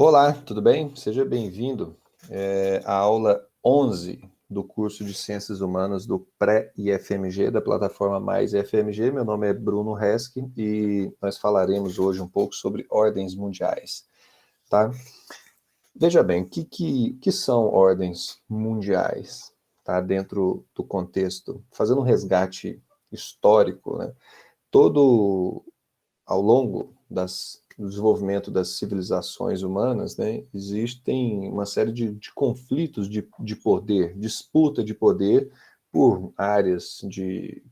Olá, tudo bem? Seja bem-vindo à aula 11 do curso de Ciências Humanas do Pré-IFMG, da plataforma Mais IFMG. Meu nome é Bruno Resch e nós falaremos hoje um pouco sobre ordens mundiais, tá? Veja bem, que são ordens mundiais, tá? Dentro do contexto, fazendo um resgate histórico, né? Todo ao longo do desenvolvimento das civilizações humanas, né, existem uma série de conflitos de poder, disputa de poder por áreas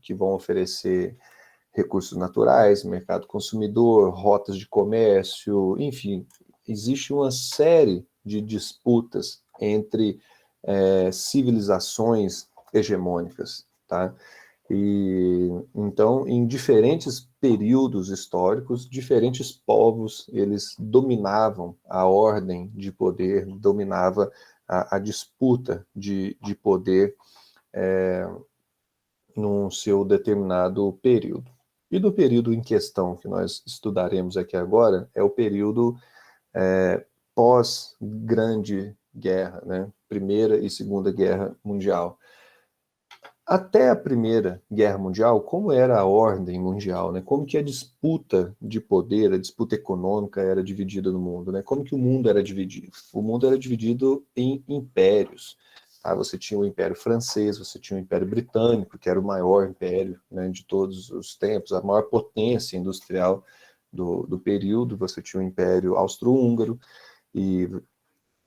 que vão oferecer recursos naturais, mercado consumidor, rotas de comércio, enfim, existe uma série de disputas entre civilizações hegemônicas, tá? E então, em diferentes períodos históricos, diferentes povos, eles dominavam a ordem de poder, dominava a disputa de poder num seu determinado período. E do período em questão que nós estudaremos aqui agora é o período pós-Grande Guerra, né? Primeira e Segunda Guerra Mundial. Até a Primeira Guerra Mundial, como era a ordem mundial, né? Como que a disputa de poder, a disputa econômica era dividida no mundo, né? Como que o mundo era dividido? O mundo era dividido em impérios. Tá? Você tinha o Império Francês, você tinha o Império Britânico, que era o maior império, né, de todos os tempos, a maior potência industrial do período. Você tinha o Império Austro-Húngaro, e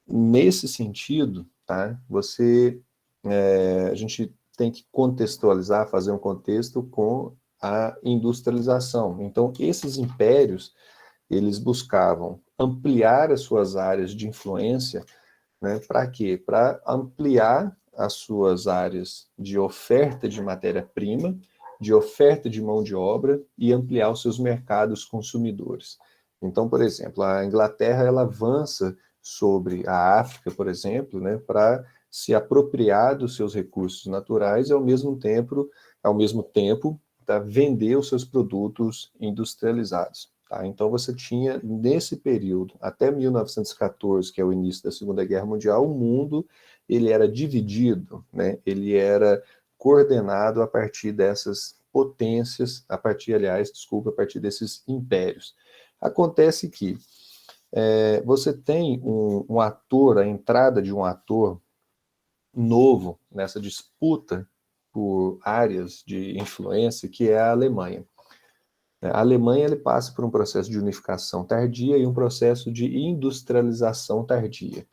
nesse sentido, tá? A gente tem que contextualizar, fazer um contexto com a industrialização. Então, esses impérios, eles buscavam ampliar as suas áreas de influência, né? Para quê? Para ampliar as suas áreas de oferta de matéria-prima, de oferta de mão de obra e ampliar os seus mercados consumidores. Então, por exemplo, a Inglaterra ela avança sobre a África, por exemplo, né, para se apropriar dos seus recursos naturais e ao mesmo tempo, tá, vender os seus produtos industrializados. Tá? Então você tinha, nesse período, até 1914, que é o início da Segunda Guerra Mundial, o mundo ele era dividido, né? Ele era coordenado a partir dessas potências, a partir desses impérios. Acontece que você tem um ator, a entrada de um ator novo nessa disputa por áreas de influência, que é a Alemanha. A Alemanha ele passa por um processo de unificação tardia e um processo de industrialização tardia.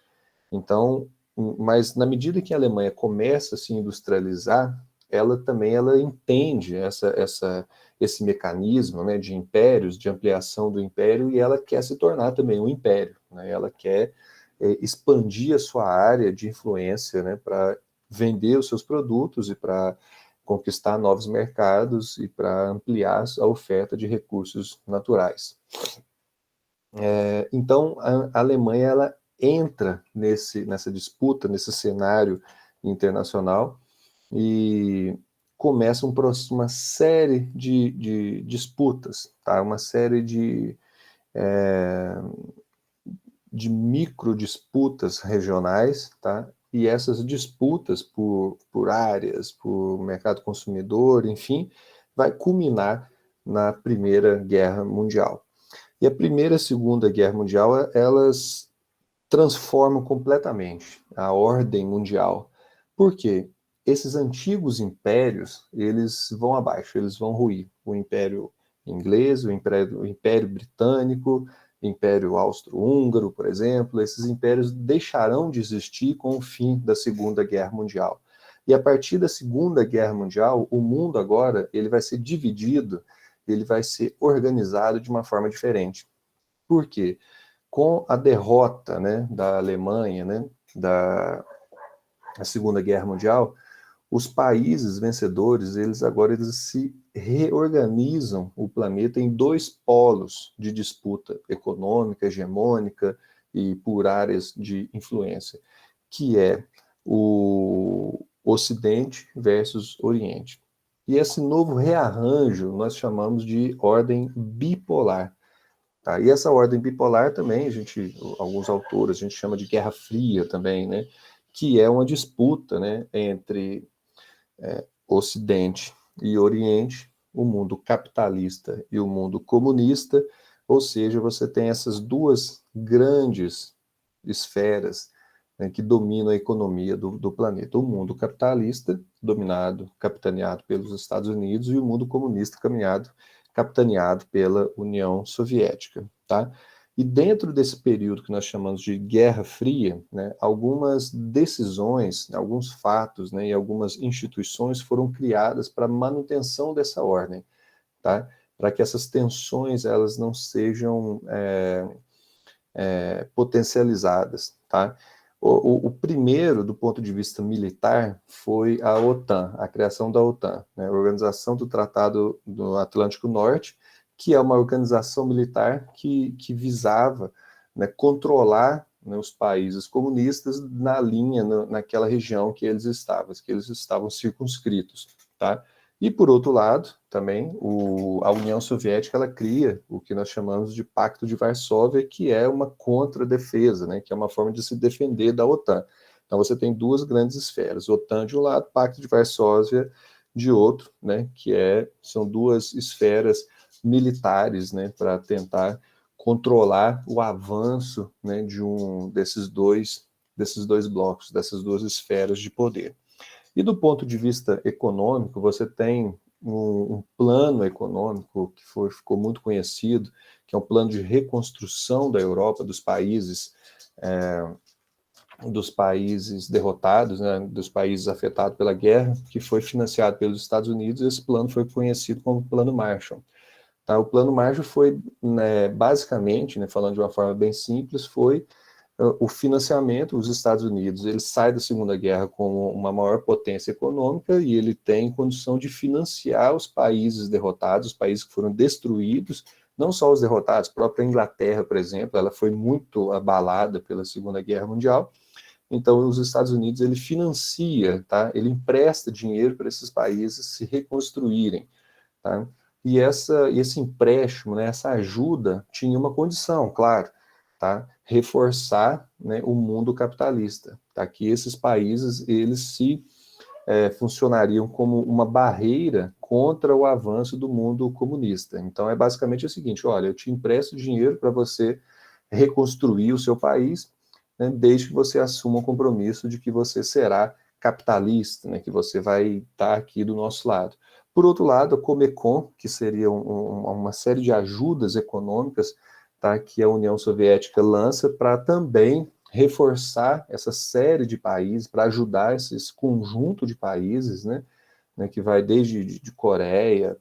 Então, mas na medida que a Alemanha começa a se industrializar, ela entende esse mecanismo, né, de impérios, de ampliação do império, e ela quer se tornar também um império, né? Ela quer expandir a sua área de influência, né, para vender os seus produtos e para conquistar novos mercados e para ampliar a oferta de recursos naturais. Então, a Alemanha ela entra nessa disputa, nesse cenário internacional e começa uma série de disputas, tá? Uma série de micro disputas regionais, tá? E essas disputas por áreas, por mercado consumidor, enfim, vai culminar na Primeira Guerra Mundial. E a Primeira e a Segunda Guerra Mundial, elas transformam completamente a ordem mundial. Por quê? Esses antigos impérios, eles vão abaixo, eles vão ruir. O Império Inglês, o Império Britânico, o Império Austro-Húngaro, por exemplo, esses impérios deixarão de existir com o fim da Segunda Guerra Mundial. E a partir da Segunda Guerra Mundial, o mundo agora ele vai ser dividido, ele vai ser organizado de uma forma diferente. Por quê? Com a derrota, né, da Alemanha, né, da Segunda Guerra Mundial, os países vencedores, eles se reorganizam o planeta em dois polos de disputa econômica, hegemônica e por áreas de influência, que é o Ocidente versus Oriente. E esse novo rearranjo nós chamamos de ordem bipolar. Tá? E essa ordem bipolar também, alguns autores, a gente chama de Guerra Fria também, né? Que é uma disputa, né, entre Ocidente e Oriente, o mundo capitalista e o mundo comunista, ou seja, você tem essas duas grandes esferas, né, que dominam a economia do planeta. O mundo capitalista, dominado, capitaneado pelos Estados Unidos, e o mundo comunista, capitaneado pela União Soviética. Tá? E dentro desse período que nós chamamos de Guerra Fria, né, algumas decisões, alguns fatos, né, e algumas instituições foram criadas para a manutenção dessa ordem, tá? Para que essas tensões elas não sejam potencializadas. Tá? O primeiro, do ponto de vista militar, foi a OTAN, a criação da OTAN, né, a Organização do Tratado do Atlântico Norte, que é uma organização militar que visava, né, controlar, né, os países comunistas na linha, naquela região que eles estavam circunscritos. Tá? E, por outro lado, também, a União Soviética ela cria o que nós chamamos de Pacto de Varsóvia, que é uma contra-defesa, né, que é uma forma de se defender da OTAN. Então, você tem duas grandes esferas, OTAN de um lado, Pacto de Varsóvia de outro, né, são duas esferas militares, né, para tentar controlar o avanço, né, desses dois blocos, dessas duas esferas de poder. E do ponto de vista econômico, você tem um plano econômico que ficou muito conhecido, que é um plano de reconstrução da Europa, dos países derrotados, né, dos países afetados pela guerra, que foi financiado pelos Estados Unidos. Esse plano foi conhecido como Plano Marshall. Tá? O Plano Marshall foi, né, basicamente, né, falando de uma forma bem simples, foi o financiamento. Os Estados Unidos, ele sai da Segunda Guerra como uma maior potência econômica e ele tem condição de financiar os países derrotados, os países que foram destruídos, não só os derrotados, a própria Inglaterra, por exemplo, ela foi muito abalada pela Segunda Guerra Mundial. Então, os Estados Unidos, ele financia, tá? Ele empresta dinheiro para esses países se reconstruírem. Tá? E esse empréstimo, né, essa ajuda, tinha uma condição, claro, tá? Reforçar, né, o mundo capitalista, tá? Que esses países eles funcionariam como uma barreira contra o avanço do mundo comunista. Então é basicamente o seguinte: olha, eu te empresto dinheiro para você reconstruir o seu país, né, desde que você assuma o compromisso de que você será capitalista, né, que você vai estar aqui do nosso lado. Por outro lado, a Comecon, que seria uma série de ajudas econômicas, tá, que a União Soviética lança para também reforçar essa série de países, para ajudar esse conjunto de países, né, que vai desde de Coreia,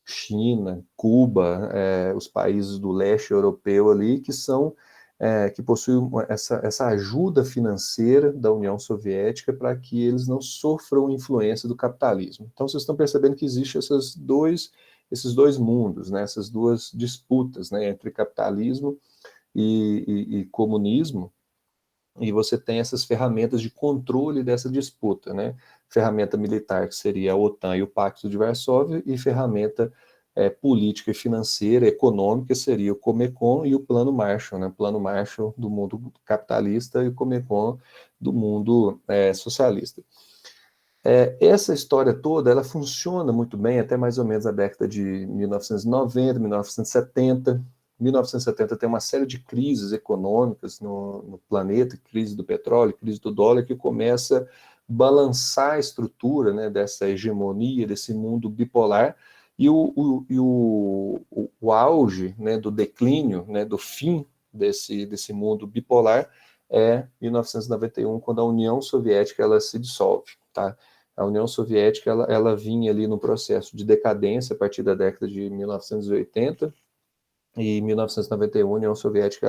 China, Cuba, os países do leste europeu ali, que possuem essa ajuda financeira da União Soviética para que eles não sofram influência do capitalismo. Então, vocês estão percebendo que existem esses dois mundos, né, essas duas disputas, né, entre capitalismo e comunismo, e você tem essas ferramentas de controle dessa disputa, né? Ferramenta militar, que seria a OTAN e o Pacto de Varsóvia, e ferramenta política e financeira, econômica, seria o Comecon e o Plano Marshall, né? Plano Marshall do mundo capitalista e o Comecon do mundo socialista. Essa história toda, ela funciona muito bem até mais ou menos a década de 1990, 1970. 1970 tem uma série de crises econômicas no planeta, crise do petróleo, crise do dólar, que começa a balançar a estrutura, né, dessa hegemonia, desse mundo bipolar, e o auge, né, do declínio, né, do fim desse mundo bipolar é 1991, quando a União Soviética ela se dissolve. Tá? A União Soviética ela vinha ali no processo de decadência a partir da década de 1980, e em 1991 a União Soviética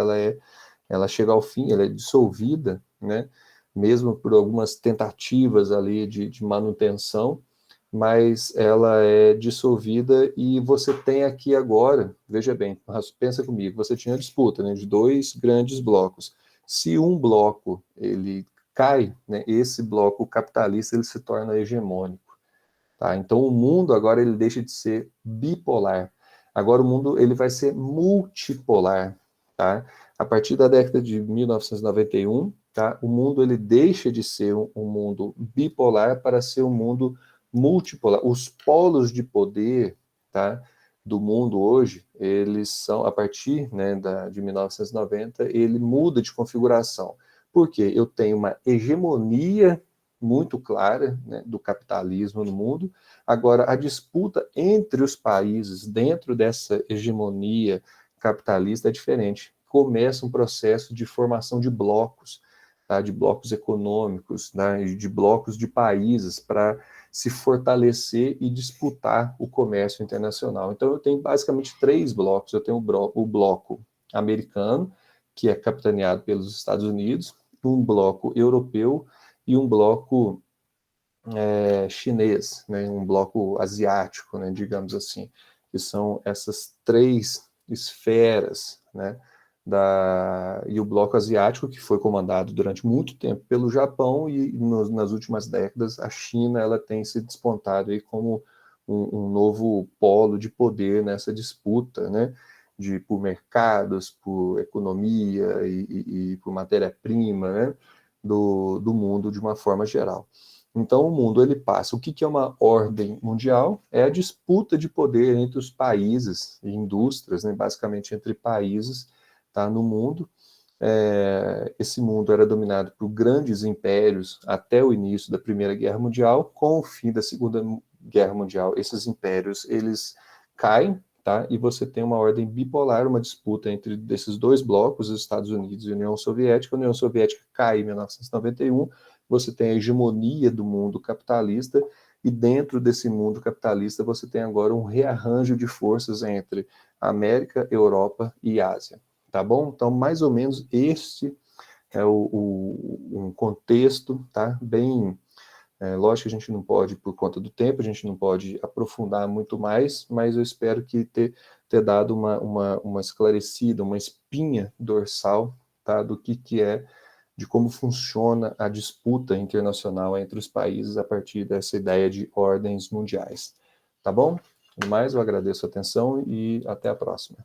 ela chega ao fim, ela é dissolvida, né, mesmo por algumas tentativas ali de manutenção, mas ela é dissolvida. E você tem aqui agora, veja bem, pensa comigo, você tinha a disputa, né, de dois grandes blocos. Se um bloco ele cai, né, esse bloco capitalista ele se torna hegemônico. Tá? Então o mundo agora ele deixa de ser bipolar. Agora o mundo ele vai ser multipolar, tá? A partir da década de 1991, tá? O mundo ele deixa de ser um mundo bipolar para ser um mundo multipolar. Os polos de poder, tá? Do mundo hoje, eles são, a partir, né, de 1990, ele muda de configuração. Por quê? Eu tenho uma hegemonia muito clara, né, do capitalismo no mundo. Agora, a disputa entre os países dentro dessa hegemonia capitalista é diferente. Começa um processo de formação de blocos, tá, de blocos econômicos, né, de blocos de países para se fortalecer e disputar o comércio internacional. Então, eu tenho basicamente três blocos. Eu tenho o bloco americano, que é capitaneado pelos Estados Unidos, um bloco europeu e um bloco chinês, né, um bloco asiático, né, digamos assim, que são essas três esferas, né, e o bloco asiático, que foi comandado durante muito tempo pelo Japão, e nas últimas décadas a China ela tem se despontado aí como um novo polo de poder nessa disputa, né, por mercados, por economia e por matéria-prima, né, do mundo de uma forma geral. Então, o mundo ele passa. O que é uma ordem mundial? É a disputa de poder entre os países e indústrias, né, basicamente entre países, tá, no mundo. Esse mundo era dominado por grandes impérios até o início da Primeira Guerra Mundial. Com o fim da Segunda Guerra Mundial, esses impérios eles caem, tá? E você tem uma ordem bipolar, uma disputa entre esses dois blocos, os Estados Unidos e a União Soviética. A União Soviética cai em 1991. Você tem a hegemonia do mundo capitalista, e dentro desse mundo capitalista você tem agora um rearranjo de forças entre América, Europa e Ásia, tá bom? Então, mais ou menos este é um contexto, tá? Bem, lógico que a gente não pode, por conta do tempo, a gente não pode aprofundar muito mais, mas eu espero que ter dado uma esclarecida, uma espinha dorsal, tá? Do que é, de como funciona a disputa internacional entre os países a partir dessa ideia de ordens mundiais. Tá bom? No mais, eu agradeço a atenção e até a próxima.